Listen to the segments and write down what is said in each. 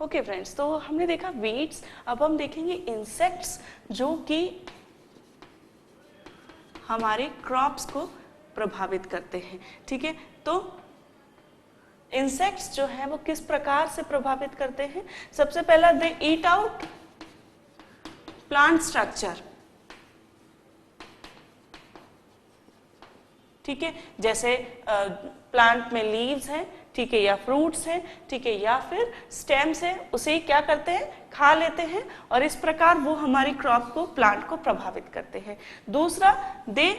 Okay friends, तो हमने देखा वीड्स, अब हम देखेंगे इंसेक्ट्स जो कि हमारे क्रॉप्स को प्रभावित करते हैं। ठीक है, तो इंसेक्ट्स जो है वो किस प्रकार से प्रभावित करते हैं। सबसे पहला, दे ईट आउट प्लांट स्ट्रक्चर। ठीक है, जैसे प्लांट में लीव्स हैं, ठीक है, या फ्रूट्स हैं, ठीक है, या फिर स्टेम्स है, उसे क्या करते हैं, खा लेते हैं, और इस प्रकार वो हमारी क्रॉप को, प्लांट को प्रभावित करते हैं। दूसरा, दे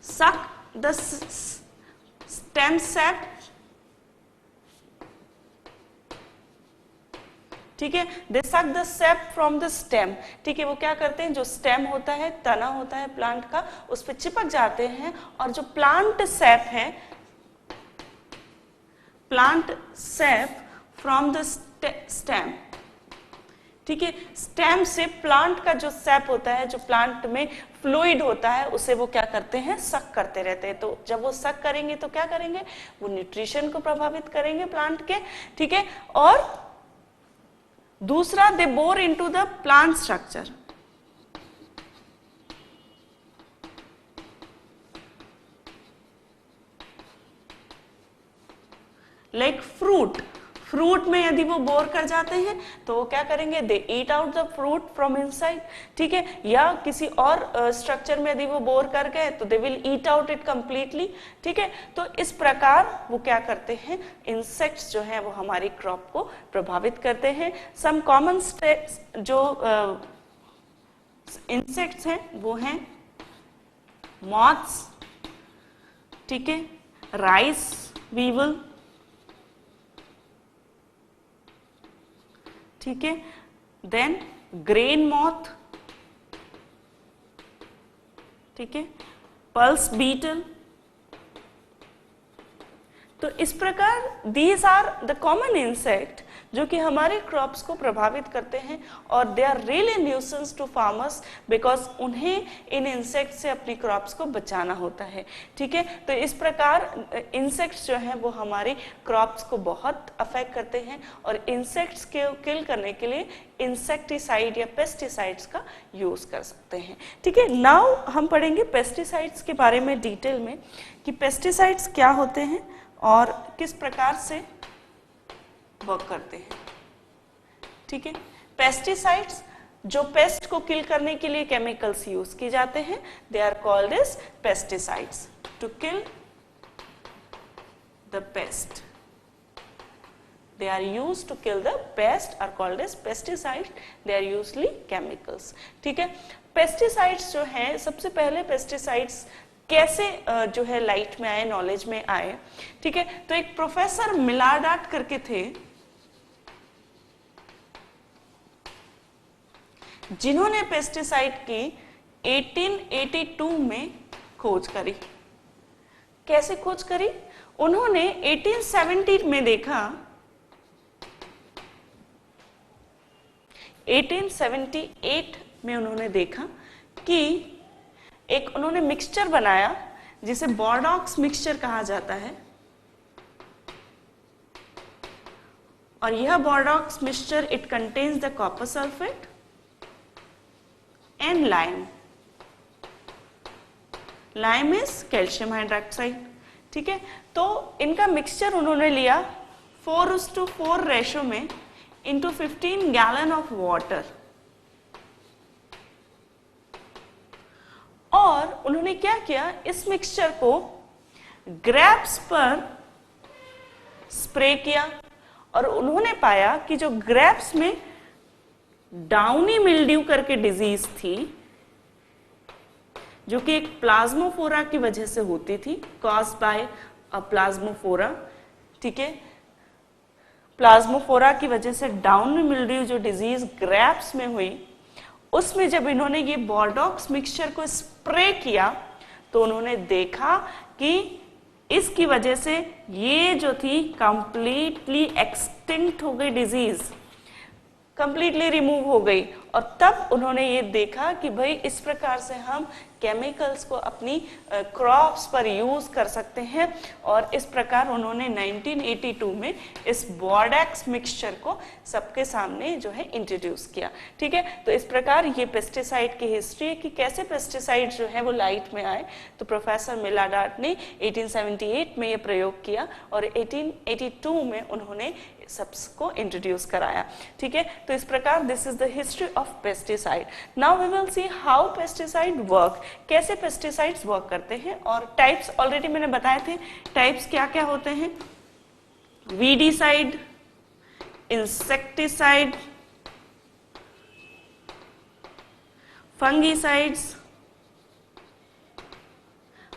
सक द स्टेम सैप। ठीक है, दे suck the shape from the stem. ठीक है, वो क्या करते हैं, जो स्टेम होता है, तना होता है प्लांट का, उस पर चिपक जाते हैं, और जो प्लांट सेप है, plant shape from the stem. ठीक है, स्टेम से प्लांट का जो सेप होता है, जो प्लांट में फ्लूइड होता है, उसे वो क्या करते हैं, सक करते रहते हैं। तो जब वो सक करेंगे तो क्या करेंगे, वो न्यूट्रिशन को प्रभावित करेंगे प्लांट के। ठीक है, और दूसरा, they bore into the plant structure. Like fruit में यदि वो बोर कर जाते हैं तो वो क्या करेंगे, they eat out the fruit from inside. ठीक है, या किसी और स्ट्रक्चर में यदि वो बोर कर गए तो they will eat out it completely. ठीक है, तो इस प्रकार वो क्या करते हैं, इंसेक्ट्स जो है वो हमारी क्रॉप को प्रभावित करते हैं। सम कॉमन जो इंसेक्ट्स हैं वो हैं मॉथ्स, ठीक है, राइस वीवल, ठीक है, देन ग्रेन मॉथ, ठीक है, पल्स बीटल। तो इस प्रकार these are the common insect जो कि हमारे क्रॉप्स को प्रभावित करते हैं, और they are really nuisance to farmers because उन्हें इन इंसेक्ट से अपनी क्रॉप्स को बचाना होता है। ठीक है, तो इस प्रकार इंसेक्ट्स जो हैं वो हमारी क्रॉप्स को बहुत अफेक्ट करते हैं, और इंसेक्ट्स को किल करने के लिए इंसेक्टिसाइड या पेस्टिसाइड्स का यूज कर सकते हैं। ठीक है, नाउ हम पढ़ेंगे पेस्टिसाइड्स के बारे में डिटेल में कि पेस्टिसाइड्स क्या होते हैं और किस प्रकार से वर्क करते हैं। ठीक है, पेस्टिसाइड्स जो पेस्ट को किल करने के लिए केमिकल्स यूज किए जाते हैं, they are called as pesticides. To kill the pest, they are used to kill the pest are called as pesticides. They are usually chemicals. ठीक है, पेस्टिसाइड्स जो है, सबसे पहले पेस्टिसाइड्स कैसे जो है लाइट में आए, नॉलेज में आए। ठीक है, तो एक प्रोफेसर मिलार्डाट करके थे जिन्होंने पेस्टिसाइड की 1882 में खोज करी। कैसे खोज करी, उन्होंने 1870 में देखा, 1878 में उन्होंने देखा कि एक उन्होंने मिक्सचर बनाया जिसे बोरडॉक्स मिक्सचर कहा जाता है, और यह Bordeaux mixture it contains the copper sulphate and lime. Lime is calcium hydroxide. ठीक है, तो इनका मिक्सचर उन्होंने लिया 4:4 रेशो में into 15 गैलन ऑफ वाटर, और उन्होंने क्या किया, इस मिक्सचर को ग्रेप्स पर स्प्रे किया, और उन्होंने पाया कि जो ग्रेप्स में डाउनी मिल्ड्यू करके डिजीज थी, जो कि एक प्लाज्मोफोरा की वजह से होती थी, कॉज्ड बाय अ प्लाज्मोफोरा। ठीक है, प्लाज्मोफोरा की वजह से डाउन मिल्ड्यू जो डिजीज ग्रेप्स में हुई, उसमें जब इन्होंने ये बोरडॉक्स मिक्सचर को स्प्रे किया तो उन्होंने देखा कि इसकी वजह से ये जो थी कंप्लीटली एक्सटिंक्ट हो गई, डिजीज कंप्लीटली रिमूव हो गई, और तब उन्होंने ये देखा कि भाई इस प्रकार से हम केमिकल्स को अपनी क्रॉप्स पर यूज कर सकते हैं, और इस प्रकार उन्होंने 1982 में इस बोर्डेक्स मिक्सचर को सबके सामने जो है इंट्रोड्यूस किया। ठीक है, तो इस प्रकार ये पेस्टिसाइड की हिस्ट्री है कि कैसे पेस्टिसाइड जो है वो लाइट में आए। तो प्रोफेसर मिलाडार्ट ने 1878 में ये प्रयोग किया और 1882 में उन्होंने सबको इंट्रोड्यूस कराया। ठीक है, तो इस प्रकार this is the history of pesticide. Now we will see how pesticide work, कैसे पेस्टिसाइड्स वर्क करते हैं। और टाइप्स ऑलरेडी मैंने बताए थे, टाइप्स क्या क्या होते हैं। वीडीसाइड, इंसेक्टिसाइड, फंगिसाइड्स,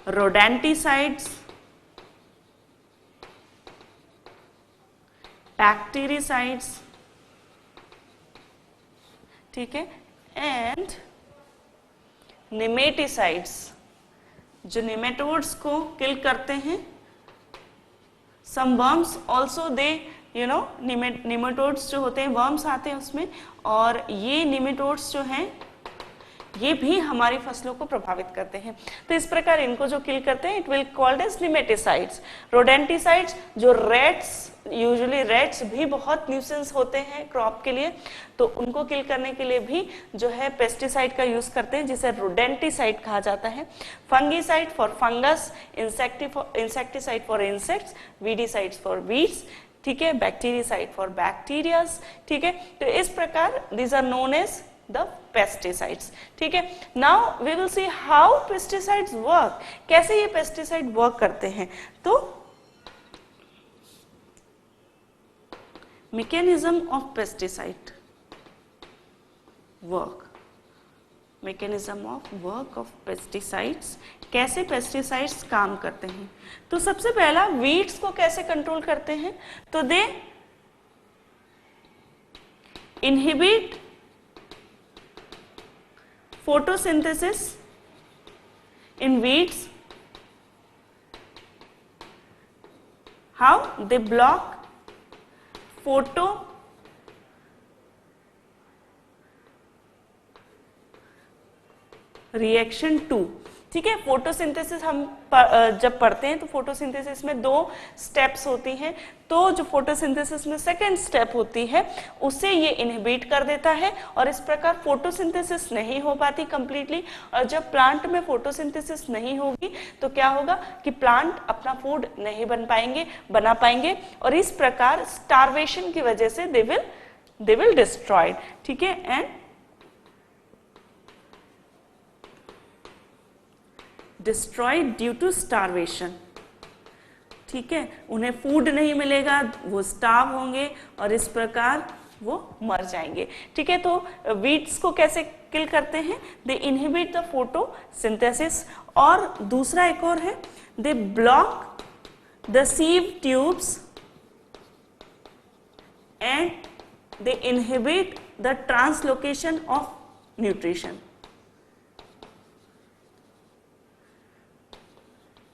रोडेंटिसाइड्स, बैक्टीरिसाइड्स, ठीक है, एंड निमेटिसाइड्स जो निमेटोड्स को किल करते हैं। Some worms also they you know, nematodes जो होते हैं वर्म्स आते हैं उसमें, और ये निमेटोड्स जो हैं ये भी हमारी फसलों को प्रभावित करते हैं। तो इस प्रकार इनको जो किल करते हैं it will called as nematicides. Rodenticides जो रेट्स, यूजुअली रेट्स भी बहुत न्यूसेंस होते हैं क्रॉप के लिए, तो उनको किल करने के लिए भी जो है पेस्टिसाइड का यूज करते हैं जिसे रोडेंटिसाइड कहा जाता है। Fungicide for fungus, insecticide for insects, weedicides for weeds, ठीक है, बैक्टीरियासाइड फॉर बैक्टीरियाज। ठीक है, तो इस प्रकार these are known as the pesticides। ठीक है, now we will see how pesticides work, कैसे ये pesticide work करते हैं। तो mechanism of pesticide work, mechanism of work of pesticides, कैसे पेस्टिसाइड्स काम करते हैं। तो सबसे पहला वीड्स को कैसे कंट्रोल करते हैं, तो दे inhibit photosynthesis in weeds. How? They block photo reaction 2। ठीक है, फोटोसिंथेसिस हम जब पढ़ते हैं तो फोटोसिंथेसिस में 2 स्टेप्स होती हैं। तो जो फोटोसिंथेसिस में सेकेंड स्टेप होती है उसे ये इनहिबिट कर देता है, और इस प्रकार फोटोसिंथेसिस नहीं हो पाती कंप्लीटली। और जब प्लांट में फोटोसिंथेसिस नहीं होगी तो क्या होगा कि प्लांट अपना फूड नहीं बना पाएंगे, और इस प्रकार स्टार्वेशन की वजह से दे विल डिस्ट्रॉयड। ठीक है, and destroyed due to starvation. ठीक है, उन्हें फूड नहीं मिलेगा, वो स्टार्व होंगे और इस प्रकार वो मर जाएंगे। ठीक है, तो वीड्स को कैसे किल करते हैं, दे इनहिबिट द फोटोसिंथेसिस। और दूसरा एक और है, they block the sieve tubes and they inhibit the translocation of nutrition.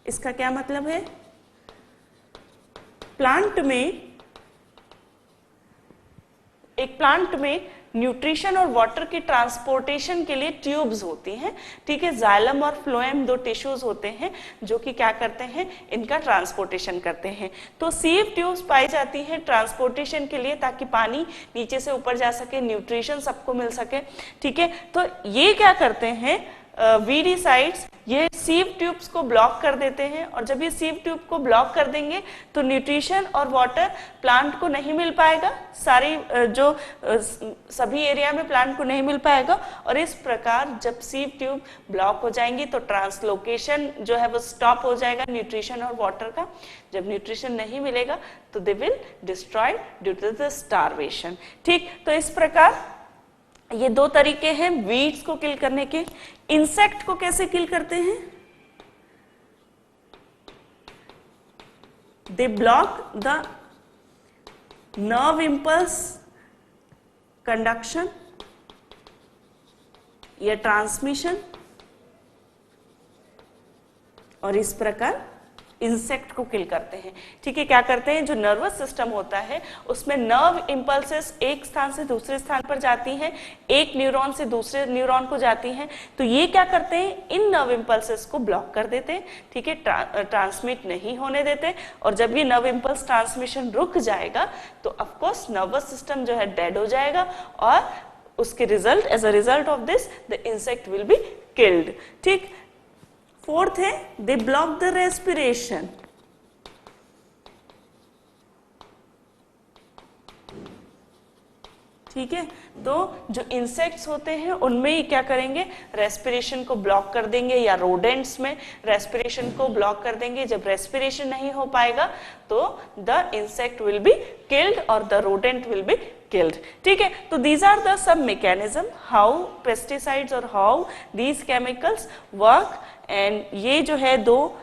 इसका क्या मतलब है, एक प्लांट में न्यूट्रिशन और वाटर की ट्रांसपोर्टेशन के लिए ट्यूब्स होती हैं। ठीक है, जाइलम और फ्लोएम 2 टिश्यूज होते हैं जो कि क्या करते हैं, इनका ट्रांसपोर्टेशन करते हैं। तो सीव ट्यूब्स पाई जाती हैं ट्रांसपोर्टेशन के लिए, ताकि पानी नीचे से ऊपर जा सके, न्यूट्रिशन सबको मिल सके। ठीक है, तो ये क्या करते हैं, वीडीसाइड्स ये सीव ट्यूब्स को ब्लॉक कर देते हैं, और जब ये सीव ट्यूब को ब्लॉक कर देंगे तो न्यूट्रिशन और वाटर प्लांट को नहीं मिल पाएगा, सभी एरिया में प्लांट को नहीं मिल पाएगा। और इस प्रकार जब सीव ट्यूब ब्लॉक हो जाएंगी तो ट्रांसलोकेशन जो है वो स्टॉप हो जाएगा न्यूट्रिशन और वाटर का। जब न्यूट्रिशन नहीं मिलेगा तो they will destroy due to the starvation. ठीक, तो इस प्रकार ये 2 तरीके हैं वीड्स को किल करने के। इंसेक्ट को कैसे किल करते हैं, they block the nerve impulse conduction या ट्रांसमिशन, और इस प्रकार इंसेक्ट को किल करते हैं। ठीक है, क्या करते हैं, जो नर्वस सिस्टम होता है उसमें नर्व इंपल्सेस एक स्थान से दूसरे स्थान पर जाती हैं, एक न्यूरॉन से दूसरे न्यूरॉन को जाती हैं, तो ये क्या करते हैं, इन नर्व इंपल्सेस को ब्लॉक कर देते हैं। ठीक है, ट्रांसमिट नहीं होने देते, और जब ये नर्व इंपल्स ट्रांसमिशन रुक जाएगा तो ऑफ कोर्स नर्वस सिस्टम जो है डेड हो जाएगा, और उसके result, as a result of this the insect will be killed. ठीक, फोर्थ है दे ब्लॉक द रेस्पिरेशन। ठीक है, तो जो इंसेक्ट्स होते हैं उनमें ही क्या करेंगे, रेस्पिरेशन को ब्लॉक कर देंगे, या रोडेंट्स में रेस्पिरेशन को ब्लॉक कर देंगे। जब रेस्पिरेशन नहीं हो पाएगा तो the insect will be killed और the rodent will be killed. ठीक है, तो these are the sub mechanism how pesticides और how these chemicals work. And ये जो है दो,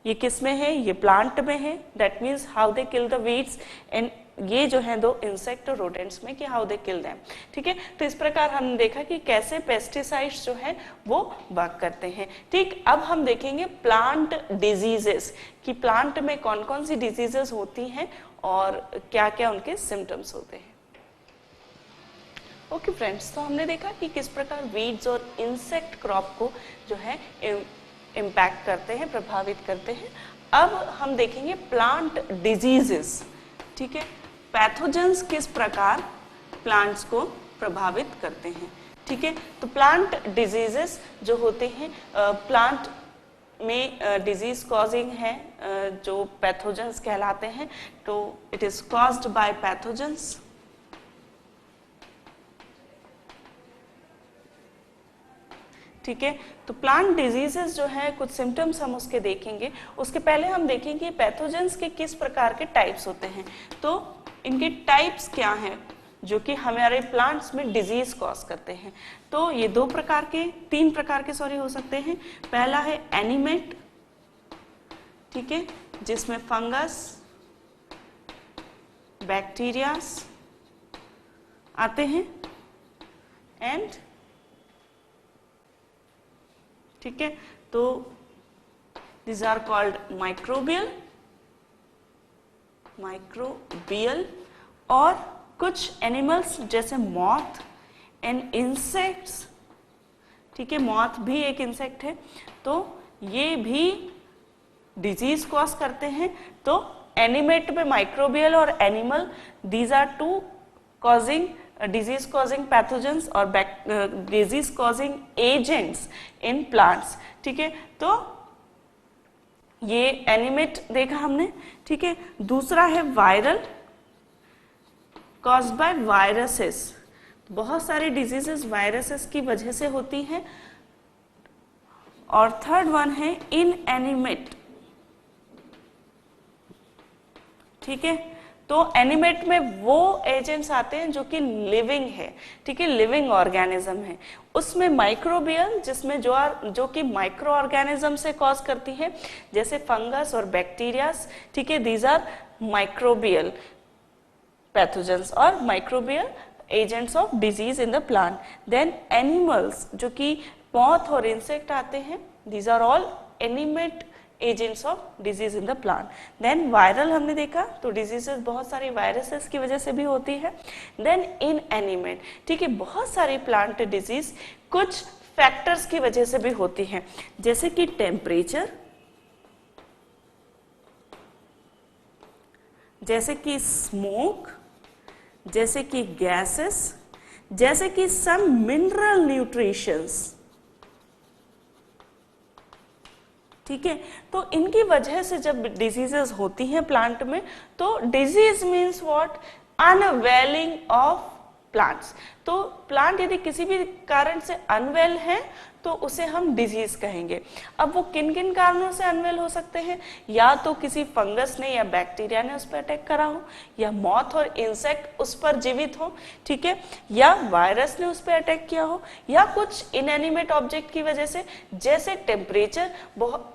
ये किस में है, ये प्लांट में है, that means how they kill the weeds, and ये जो है दो इंसेक्ट और रोडेंट्स में कि हाउ दे किल देम। ठीक है, तो इस प्रकार हमने देखा कि कैसे पेस्टिसाइड्स जो है वो वर्क करते हैं। ठीक, अब हम देखेंगे प्लांट डिजीजेस, कि प्लांट में कौन कौन सी डिजीजेस होती हैं और क्या क्या उनके सिम्टम्स होते हैं। ओके फ्रेंड्स, तो हमने देखा कि किस प्रकार वीड्स और इंसेक्ट क्रॉप को जो है इम्पैक्ट करते हैं, प्रभावित करते हैं। अब हम देखेंगे प्लांट डिजीजेस। ठीक है, पैथोजेंस किस प्रकार प्लांट्स को प्रभावित करते हैं। ठीक है, तो प्लांट डिजीजेस जो होते हैं, प्लांट में डिजीज कॉजिंग है, जो पैथोजेंस कहलाते हैं, तो it is caused by pathogens. ठीक है, तो प्लांट डिजीजेस जो है, कुछ सिम्टम्स हम उसके देखेंगे। उसके पहले हम देखेंगे पैथोजेंस के किस प्रकार के टाइप्स होते हैं। तो इनके टाइप्स क्या हैं जो कि हमारे प्लांट्स में डिजीज कॉज करते हैं। तो ये तीन प्रकार के हो सकते हैं। पहला है एनिमेट, ठीक है, जिसमें फंगस, बैक्टीरियास आते हैं, एंड ठीक है, तो these are called microbial, और कुछ एनिमल्स जैसे मॉथ एंड इंसेक्ट्स। ठीक है, मॉथ भी एक इंसेक्ट है, तो ये भी डिजीज कॉज करते हैं। तो एनिमेट में माइक्रोबियल और animal, these are to causing disease causing pathogens और disease causing agents in plants। ठीक है, तो ये एनिमेट देखा हमने। ठीक है, दूसरा है वायरल, caused by viruses। बहुत सारी डिजीजेस वायरसेस की वजह से होती हैं। और थर्ड वन है इनएनिमेट। ठीक है, तो एनिमेट में वो एजेंट्स आते हैं जो कि लिविंग है। ठीक है, लिविंग ऑर्गेनिज्म है। उसमें माइक्रोबियल, जिसमें जो कि माइक्रो ऑर्गेनिज्म से कॉज करती है, जैसे फंगस और बैक्टीरियास। ठीक है, दीज आर माइक्रोबियल पैथोजेंस और microbial agents of disease in the plant. Then animals, जो कि मॉथ और इंसेक्ट आते हैं, these are all animate agents of disease in the plant. Then viral हमने देखा, तो डिजीजेस बहुत सारी वायरसेस की वजह से भी होती है। देन इनएनिमेट, ठीक है, बहुत सारी प्लांट डिजीज कुछ फैक्टर्स की वजह से भी होती है, जैसे कि टेम्परेचर, जैसे कि स्मोक, जैसे कि गैसेस, जैसे कि सम मिनरल न्यूट्रिशंस। ठीक है, तो इनकी वजह से जब डिजीजेस होती हैं प्लांट में, तो disease means what, unveiling of plants. तो प्लांट यदि किसी भी कारण से अनवेल है तो उसे हम डिजीज कहेंगे। अब वो किन किन कारणों से अनवेल हो सकते हैं, या तो किसी फंगस ने या बैक्टीरिया ने उस पर अटैक करा हो, या मॉथ और इंसेक्ट उस पर जीवित हो, ठीक है, या वायरस ने उस पर अटैक किया हो, या कुछ इनएनिमेट ऑब्जेक्ट की वजह से, जैसे टेम्परेचर।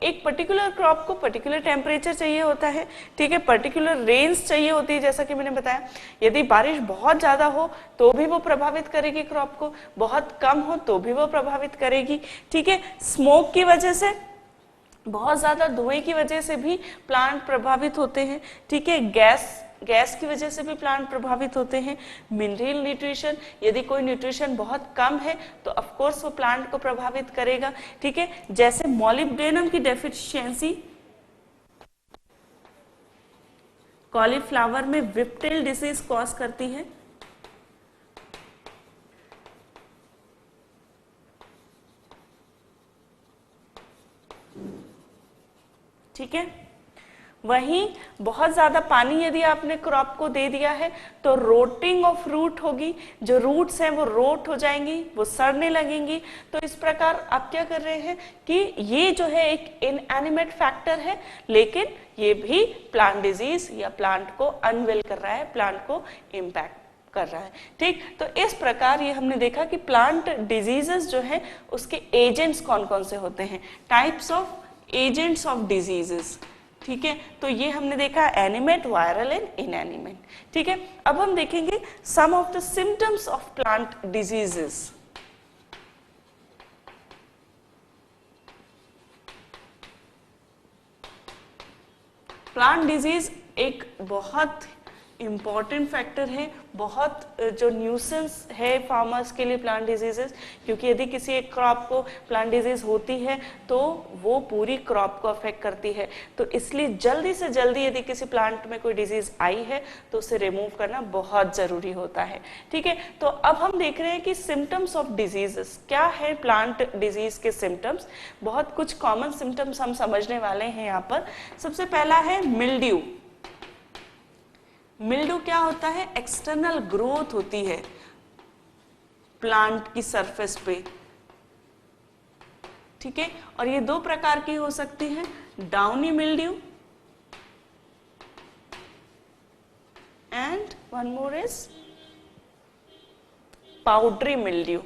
एक पर्टिकुलर क्रॉप को पर्टिकुलर टेम्परेचर चाहिए होता है, ठीक है, पर्टिकुलर रेंज चाहिए होती है, जैसा कि मैंने बताया। यदि बारिश बहुत ज्यादा हो तो भी वो प्रभावित करेगी क्रॉप को, बहुत कम हो तो भी वो प्रभावित करेगी। ठीक है, स्मोक की वजह से बहुत ज़्यादा धुएं की वजह से भी प्लांट प्रभावित होते हैं, ठीक है। गैस की वजह से भी प्लांट प्रभावित होते हैं। मिनरल न्यूट्रिशन, यदि कोई न्यूट्रिशन बहुत कम है तो ऑफ कोर्स वो प्लांट को प्रभावित करेगा, ठीक है। जैसे मॉलिब्डेनम की डेफिशिएंसी कॉलीफ्लावर में विप्टेल डिसीज कॉज करती है, ठीक है। वहीं बहुत ज्यादा पानी यदि आपने क्रॉप को दे दिया है तो रोटिंग ऑफ रूट होगी, जो रूट्स हैं वो रोट हो जाएंगी, वो सड़ने लगेंगी। तो इस प्रकार आप क्या कर रहे हैं कि ये जो है एक इनएनिमेट फैक्टर है, लेकिन ये भी प्लांट डिजीज या प्लांट को अनवेल कर रहा है, प्लांट को इम्पैक्ट कर रहा है, ठीक। तो इस प्रकार ये हमने देखा कि प्लांट डिजीजेस जो है उसके एजेंट्स कौन कौन से होते हैं, types of agents of diseases, ठीक है। तो ये हमने देखा एनिमेट, वायरल एंड इनएनिमेट, ठीक है। अब हम देखेंगे some of the symptoms of plant diseases. Plant disease एक बहुत इम्पॉर्टेंट फैक्टर है, बहुत जो न्यूसेंस है फार्मर्स के लिए प्लांट डिजीजेस, क्योंकि यदि किसी एक क्रॉप को प्लांट डिजीज होती है तो वो पूरी क्रॉप को अफेक्ट करती है। तो इसलिए जल्दी से जल्दी यदि किसी प्लांट में कोई डिजीज आई है तो उसे रिमूव करना बहुत जरूरी होता है, ठीक है। तो अब हम देख रहे हैं कि सिम्टम्स ऑफ डिजीजेस क्या है, प्लांट डिजीज के सिम्टम्स। बहुत कुछ कॉमन सिम्टम्स हम समझने वाले हैं यहाँ पर। सबसे पहला है मिल्ड्यू। मिल्ड्यू क्या होता है, एक्सटर्नल ग्रोथ होती है प्लांट की सरफेस पे, ठीक है। और ये दो प्रकार की हो सकती है, downy mildew and one more is powdery mildew,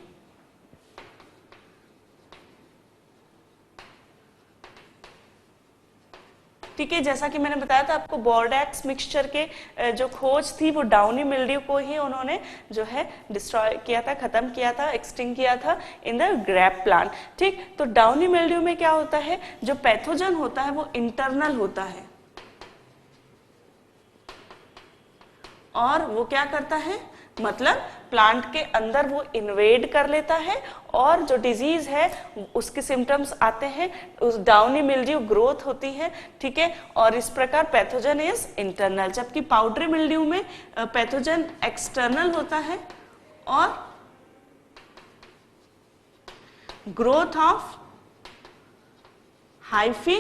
ठीक है। जैसा कि मैंने बताया था आपको, बोर्डेक्स मिक्सचर के जो खोज थी वो डाउनी मिल्ड्यू को ही उन्होंने जो है डिस्ट्रॉय किया था, खत्म किया था, एक्सटिंक्ट किया था इन द ग्रेप प्लांट, ठीक। तो डाउनी मिल्ड्यू में क्या होता है, जो पैथोजन होता है वो इंटरनल होता है और वो क्या करता है, मतलब प्लांट के अंदर वो इन्वेड कर लेता है और जो डिजीज है उसके सिम्टम्स आते हैं, उस डाउनी मिल्ड्यू ग्रोथ होती है, ठीक है। और इस प्रकार पैथोजन इज इंटरनल, जबकि पाउडरी मिल्ड्यू में पैथोजन एक्सटर्नल होता है और growth of hyphae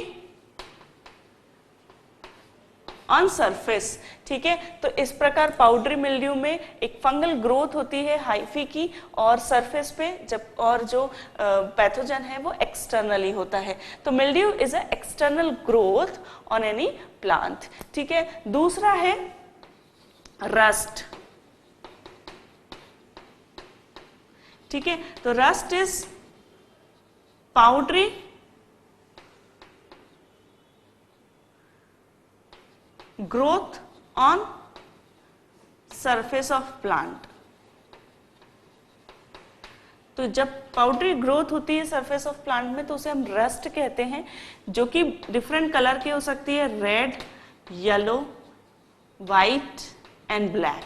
on surface, ठीक है। तो इस प्रकार पाउडरी मिल्ड्यू में एक फंगल ग्रोथ होती है हाइफी की और सरफेस पे, जब और जो पैथोजन है वो एक्सटर्नली होता है। तो mildew is a external growth on any plant, ठीक है। दूसरा है रस्ट, ठीक है। तो rust is powdery growth on surface of plant. तो जब पाउडरी ग्रोथ होती है सरफेस ऑफ प्लांट में तो उसे हम रस्ट कहते हैं, जो कि डिफरेंट कलर की हो सकती है, red, yellow, white and black,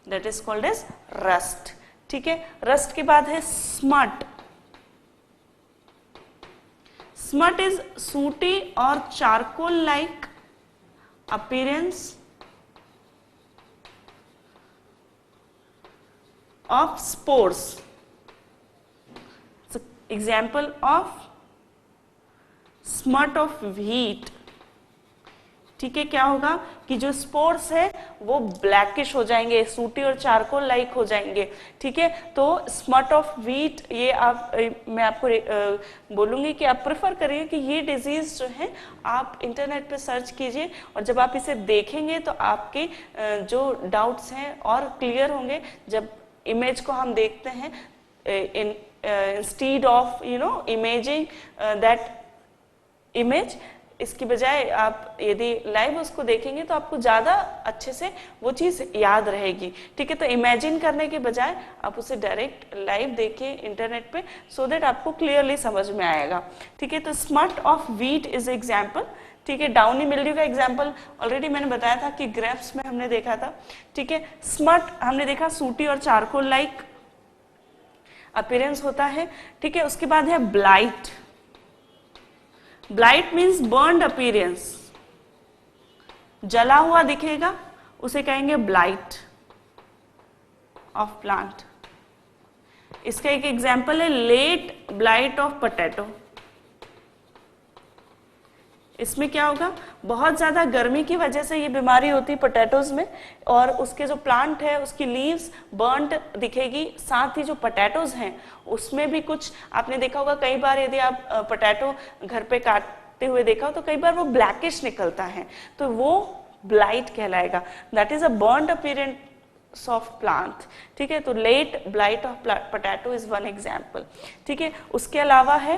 that is called as rust, ठीक है। रस्ट के बाद है smut. Smut is sooty or charcoal-like appearance of spores. So, example of smut of wheat, ठीक है। क्या होगा कि जो स्पोर्स है वो ब्लैकिश हो जाएंगे, सूटी और चारकोल लाइक हो जाएंगे, ठीक है। तो स्मट ऑफ व्हीट, ये मैं आपको बोलूंगी कि आप प्रेफर करिए कि ये डिजीज जो है आप इंटरनेट पे सर्च कीजिए और जब आप इसे देखेंगे तो आपके जो डाउट्स हैं और क्लियर होंगे। जब इमेज को हम देखते हैं instead of imaging that image, इसकी बजाय आप यदि लाइव उसको देखेंगे तो आपको ज़्यादा अच्छे से वो चीज़ याद रहेगी। ठीक है, तो इमेजिन करने के बजाय आप उसे डायरेक्ट लाइव देखिए इंटरनेट पे, सो दैट आपको क्लियरली समझ में आएगा। ठीक है, तो smut of wheat is example. ठीक है, डाउनी मिल्ड्यू का एग्जाम्पल ऑलरेडी मैंने बताया था कि ग्रेप्स में हमने देखा था। ठीक है, स्मट हमने देखा सूटी और चारकोल लाइक अपीयरेंस होता है। ठीक है, उसके बाद है blight. Blight means burned appearance, जला हुआ दिखेगा, उसे कहेंगे ब्लाइट ऑफ प्लांट। इसका एक एग्जाम्पल है लेट ब्लाइट ऑफ पोटैटो। इसमें क्या होगा, बहुत ज़्यादा गर्मी की वजह से ये बीमारी होती है पोटैटोज में, और उसके जो प्लांट है उसकी लीव्स बर्न्ड दिखेगी, साथ ही जो पोटैटोज हैं उसमें भी कुछ आपने देखा होगा, कई बार यदि आप पोटैटो घर पे काटते हुए देखा हो तो कई बार वो ब्लैकिश निकलता है, तो वो ब्लाइट कहलाएगा। That is a burned appearance of plant. ठीक है, तो late blight of potato is one example. ठीक है, उसके अलावा है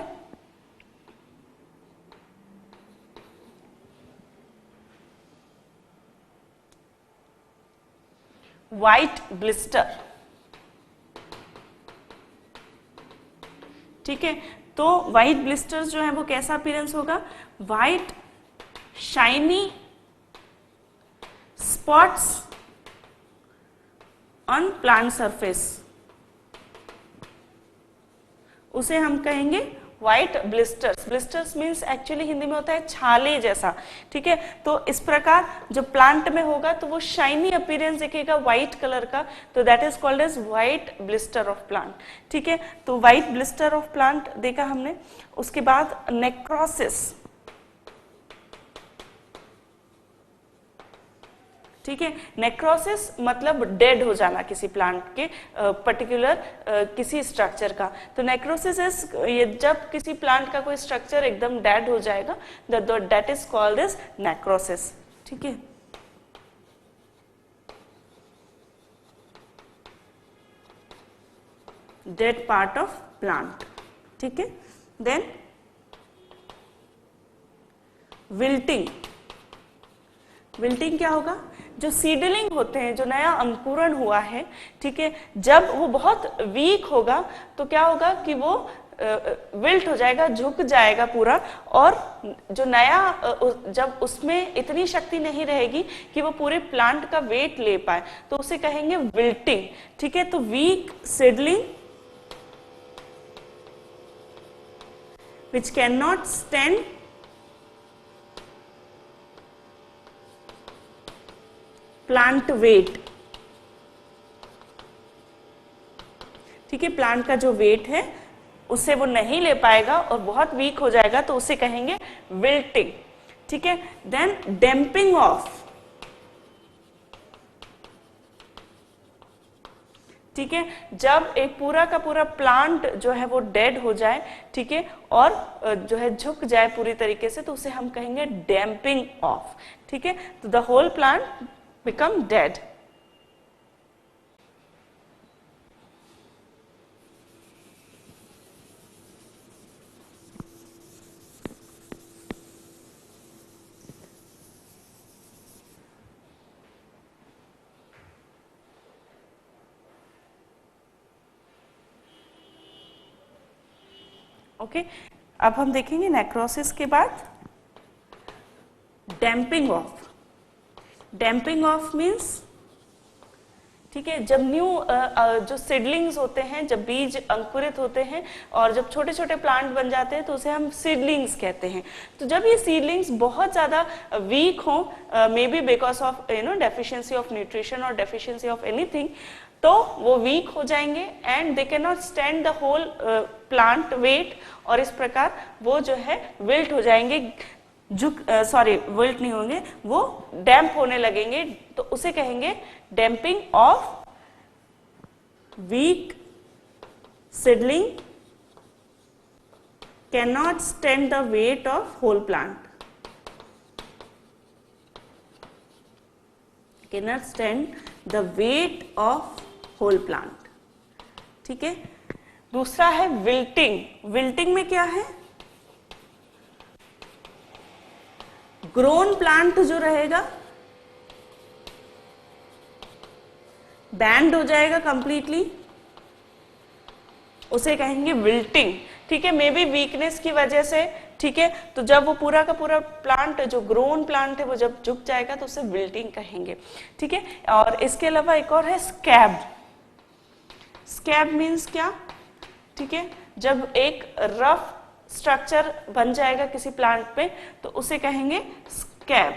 व्हाइट ब्लिस्टर। ठीक है, तो व्हाइट ब्लिस्टर्स जो है वो कैसा अपीयरेंस होगा, white shiny spots on plant surface, उसे हम कहेंगे white blisters. Blisters means actually Hindi में होता है छाले जैसा। ठीक है, तो इस प्रकार जो प्लांट में होगा तो वो शाइनी अपीयरेंस दिखेगा व्हाइट कलर का, तो that is called as white blister of plant. ठीक है, तो व्हाइट ब्लिस्टर ऑफ प्लांट देखा हमने। उसके बाद नेक्रोसिस। ठीक है, नेक्रोसिस मतलब डेड हो जाना किसी प्लांट के पर्टिकुलर किसी स्ट्रक्चर का। तो नेक्रोसिस इज ये जब किसी प्लांट का कोई स्ट्रक्चर एकदम डेड हो जाएगा, that is called as necrosis. ठीक है, डेड पार्ट ऑफ प्लांट। ठीक है, देन विल्टिंग। विल्टिंग क्या होगा, जो सीडलिंग होते हैं, जो नया अंकुरण हुआ है, ठीक है, जब वो बहुत वीक होगा तो क्या होगा कि वो विल्ट हो जाएगा, झुक जाएगा पूरा, और जो नया जब उसमें इतनी शक्ति नहीं रहेगी कि वो पूरे प्लांट का वेट ले पाए, तो उसे कहेंगे विल्टिंग। ठीक है, तो weak seedling which cannot stand plant weight. ठीक है, प्लांट का जो वेट है उससे वो नहीं ले पाएगा और बहुत वीक हो जाएगा, तो उसे कहेंगे विल्टिंग। ठीक है, देन डैम्पिंग ऑफ। ठीक है, जब एक पूरा का पूरा प्लांट जो है वो डेड हो जाए, ठीक है, और जो है झुक जाए पूरी तरीके से, तो उसे हम कहेंगे डैम्पिंग ऑफ। ठीक है, तो the whole plant become dead. Okay, अब हम देखेंगे नेक्रोसिस के बाद damping off. Damping off means, ठीक है, जब न्यू जो सीडलिंग्स होते हैं, जब बीज अंकुरित होते हैं और जब छोटे छोटे प्लांट बन जाते हैं तो उसे हम सीडलिंग्स कहते हैं। तो जब ये सीडलिंग्स बहुत ज़्यादा वीक हों, may be because of deficiency of nutrition और डेफिशिएंसी ऑफ एनीथिंग, तो वो वीक हो जाएंगे and they can not stand the whole plant weight, और इस प्रकार वो जो है विल्ट हो जाएंगे, विल्ट नहीं होंगे, वो डैम्प होने लगेंगे, तो उसे कहेंगे damping off weak seedling can not stand the weight of whole plant, can not stand the weight of whole plant. ठीक है, दूसरा है विल्टिंग। विल्टिंग में क्या है, ग्रोन प्लांट जो रहेगा बैंड हो जाएगा कंप्लीटली, उसे कहेंगे विल्टिंग। ठीक है, मे बी वीकनेस की वजह से। ठीक है, तो जब वो पूरा का पूरा प्लांट जो ग्रोन प्लांट है वो जब झुक जाएगा तो उसे विल्टिंग कहेंगे। ठीक है, और इसके अलावा एक और है स्कैब। स्कैब मीन्स क्या? ठीक है, जब एक रफ स्ट्रक्चर बन जाएगा किसी प्लांट पे तो उसे कहेंगे स्कैब।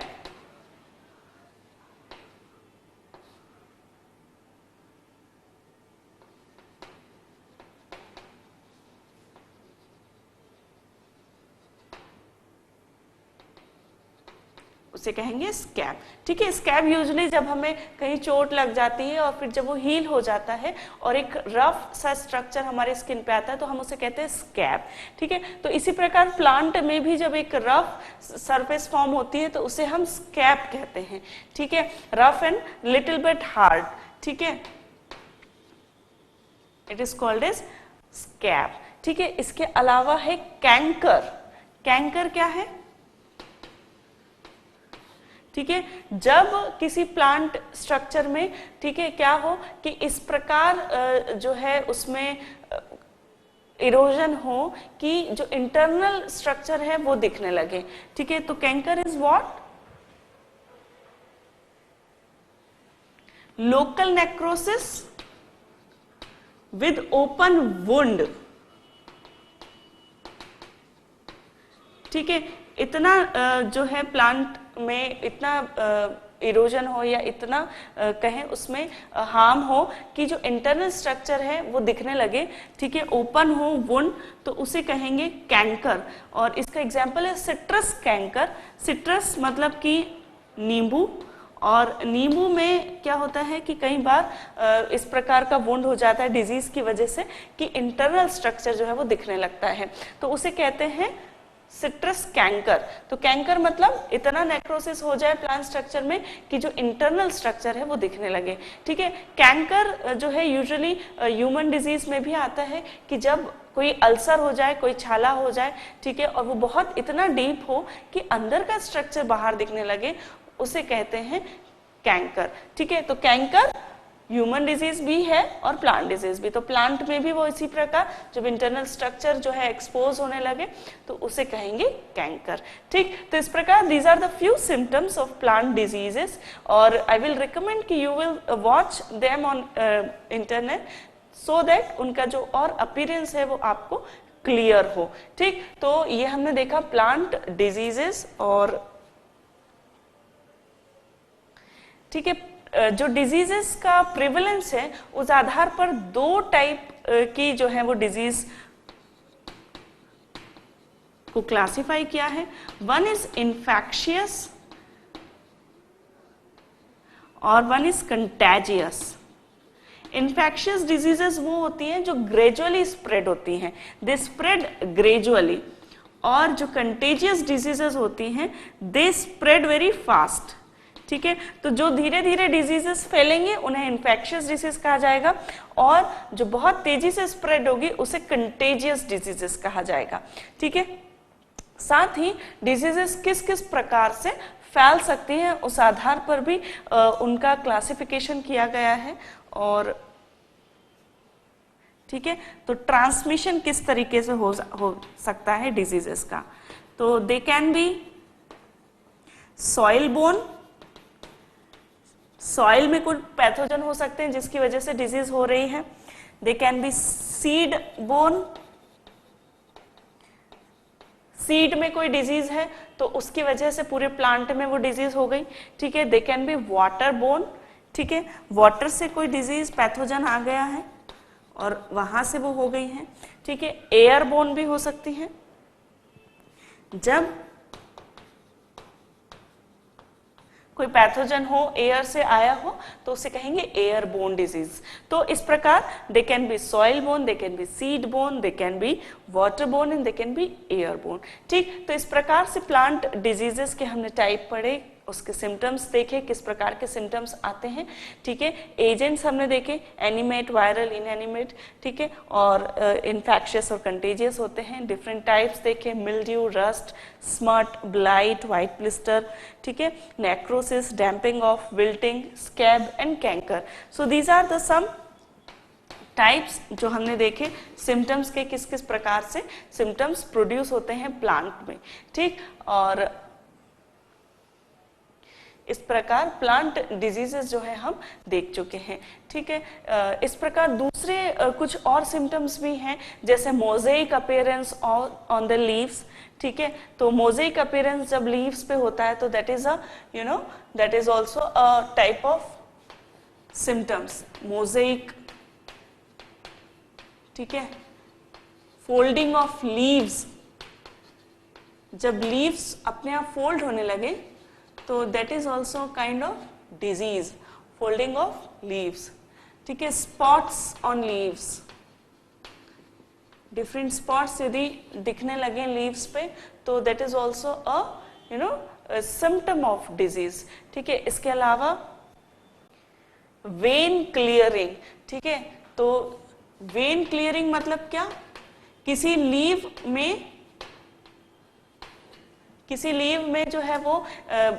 उसे कहेंगे स्कैब। ठीक है, स्कैब यूजुअली जब हमें कहीं चोट लग जाती है और फिर जब वो हील हो जाता है और एक रफ सा स्ट्रक्चर हमारे स्किन पे आता है तो हम उसे कहते हैं स्कैब। ठीक है, तो इसी प्रकार प्लांट में भी जब एक रफ सरफेस फॉर्म होती है तो उसे हम स्कैब कहते हैं। ठीक है, rough and little bit hard. ठीक है, it is called as scab. ठीक है, इसके अलावा है कैंकर। कैंकर क्या है? ठीक है, जब किसी प्लांट स्ट्रक्चर में, ठीक है, क्या हो कि इस प्रकार जो है उसमें इरोजन हो कि जो इंटरनल स्ट्रक्चर है वो दिखने लगे। ठीक है, तो canker is what? Local necrosis with open wound. ठीक है, इतना जो है प्लांट में इतना इरोजन हो या इतना कहें उसमें हार्म हो कि जो इंटरनल स्ट्रक्चर है वो दिखने लगे। ठीक है, ओपन हो वुंड, तो उसे कहेंगे कैंकर। और इसका एग्जांपल है सिट्रस कैंकर। सिट्रस मतलब कि नींबू, और नींबू में क्या होता है कि कई बार इस प्रकार का वुंड हो जाता है डिजीज की वजह से कि इंटरनल स्ट्रक्चर जो है वो दिखने लगता है, तो उसे कहते हैं सिट्रस कैंकर। तो कैंकर मतलब इतना नेक्रोसिस हो जाए प्लांट स्ट्रक्चर में कि जो इंटरनल स्ट्रक्चर है वो दिखने लगे। ठीक है, कैंकर जो है यूजुअली ह्यूमन डिजीज में भी आता है कि जब कोई अल्सर हो जाए, कोई छाला हो जाए, ठीक है, और वो बहुत इतना डीप हो कि अंदर का स्ट्रक्चर बाहर दिखने लगे, उसे कहते हैं कैंकर। ठीक है, तो कैंकर ह्यूमन डिजीज भी है और प्लांट डिजीज भी। तो प्लांट में भी वो इसी प्रकार जब इंटरनल स्ट्रक्चर जो है एक्सपोज होने लगे तो उसे कहेंगे कैंकर। ठीक, तो इस प्रकार these are the few symptoms of plant diseases, और आई विल रिकमेंड कि you will watch them on internet so that उनका जो और अपीयरेंस है वो आपको क्लियर हो। ठीक, तो ये हमने देखा प्लांट डिजीजेस। और ठीक है, जो डिजीजेस का प्रिवलेंस है उस आधार पर दो टाइप की जो है वो डिजीज को क्लासिफाई किया है। वन इज इन्फेक्शियस और one is contagious. Infectious diseases वो होती हैं जो ग्रेजुअली स्प्रेड होती हैं, दे स्प्रेड ग्रेजुअली, और जो कंटेजियस डिजीजेस होती हैं दे स्प्रेड वेरी फास्ट। ठीक है, तो जो धीरे धीरे डिजीजेस फैलेंगे उन्हें इन्फेक्शियस डिजीज कहा जाएगा, और जो बहुत तेजी से स्प्रेड होगी उसे कंटेजियस डिजीजेस कहा जाएगा। ठीक है, साथ ही डिजीजेस किस किस प्रकार से फैल सकती हैं उस आधार पर भी उनका क्लासिफिकेशन किया गया है। और ठीक है, तो ट्रांसमिशन किस तरीके से हो सकता है डिजीजेस का, तो they can be soil bone. Soil में कुछ पैथोजन हो सकते हैं जिसकी वजह से डिजीज हो रही है। They can be seed bone, seed में कोई डिजीज है तो उसकी वजह से पूरे प्लांट में वो डिजीज हो गई। ठीक है, they can be water bone. ठीक है, वाटर से कोई डिजीज पैथोजन आ गया है और वहां से वो हो गई है। ठीक है, एयर बोन भी हो सकती है, जब कोई पैथोजन हो एयर से आया हो तो उसे कहेंगे एयर बोन डिजीज। तो इस प्रकार they can be soil bone, they can be seed bone, they can be water bone and they can be air bone. ठीक, तो इस प्रकार से प्लांट डिजीजेस के हमने टाइप पढ़े उसके सिम्टम्स देखे, किस प्रकार के सिम्टम्स आते हैं, ठीक है। एजेंट्स हमने देखे, एनिमेट, वायरल, इनएनिमेट, ठीक है, और इन्फेक्शियस और कंटेजियस होते हैं। डिफरेंट टाइप्स देखे, mildew, rust, smut, blight, white blister, ठीक है, necrosis, damping off, wilting, scab and canker. So these are the some types जो हमने देखे सिम्टम्स के, किस किस प्रकार से सिम्टम्स प्रोड्यूस होते हैं प्लांट में, ठीक। और इस प्रकार प्लांट डिजीजेस जो है हम देख चुके हैं, ठीक है। इस प्रकार दूसरे कुछ और सिम्टम्स भी हैं, जैसे मोज़ेइक अपीयरेंस ऑन द लीव्स, ठीक है। तो मोज़ेइक अपीयरेंस जब लीव्स पे होता है तो that is that is also a type of symptoms, mosaic, ठीक है। फोल्डिंग ऑफ लीव्स, जब लीव्स अपने आप फोल्ड होने लगे तो that is also kind of disease, folding of leaves, ठीक है। Spots on leaves, different spots यदि दिखने लगे लीव्स पे तो that is also a symptom of disease, ठीक है। इसके अलावा वेन क्लियरिंग, ठीक है। तो वेन क्लियरिंग मतलब क्या, किसी लीव में जो है वो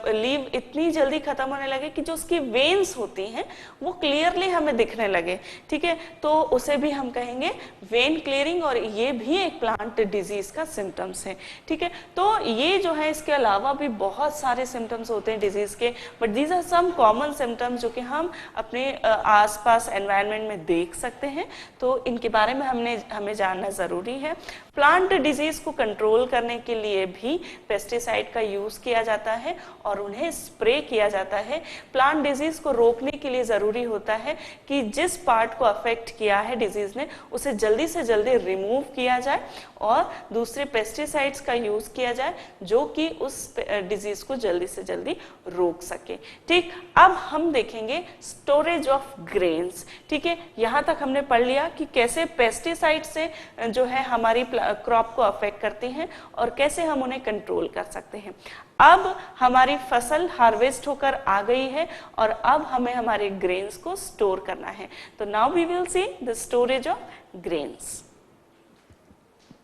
लीव इतनी जल्दी खत्म होने लगे कि जो उसकी वेन्स होती हैं वो क्लियरली हमें दिखने लगे, ठीक है। तो उसे भी हम कहेंगे वेन क्लियरिंग, और ये भी एक प्लांट डिजीज का सिम्टम्स है, ठीक है। तो ये जो है, इसके अलावा भी बहुत सारे सिम्टम्स होते हैं डिजीज के, but these are some common symptoms जो कि हम अपने आसपास एनवायरनमेंट में देख सकते हैं, तो इनके बारे में हमें जानना जरूरी है। प्लांट डिजीज को कंट्रोल करने के लिए भी पेस्टिसाइड का यूज किया जाता है और उन्हें स्प्रे किया जाता है। प्लांट डिजीज को रोकने के लिए जरूरी होता है कि जिस पार्ट को अफेक्ट किया है डिजीज ने उसे जल्दी से जल्दी रिमूव किया जाए और दूसरे पेस्टिसाइड्स का यूज किया जाए जो कि उस डिजीज को जल्दी से जल्दी रोक सके, ठीक। अब हम देखेंगे स्टोरेज ऑफ ग्रेन्स, ठीक है। यहां तक हमने पढ़ लिया कि कैसे पेस्टिसाइड से जो है हमारी क्रॉप को अफेक्ट करते हैं और कैसे हम उन्हें कंट्रोल कर सकते हैं। अब हमारी फसल हार्वेस्ट होकर आ गई है और अब हमें हमारे ग्रेन्स को स्टोर करना है। तो now we will see the storage of grains.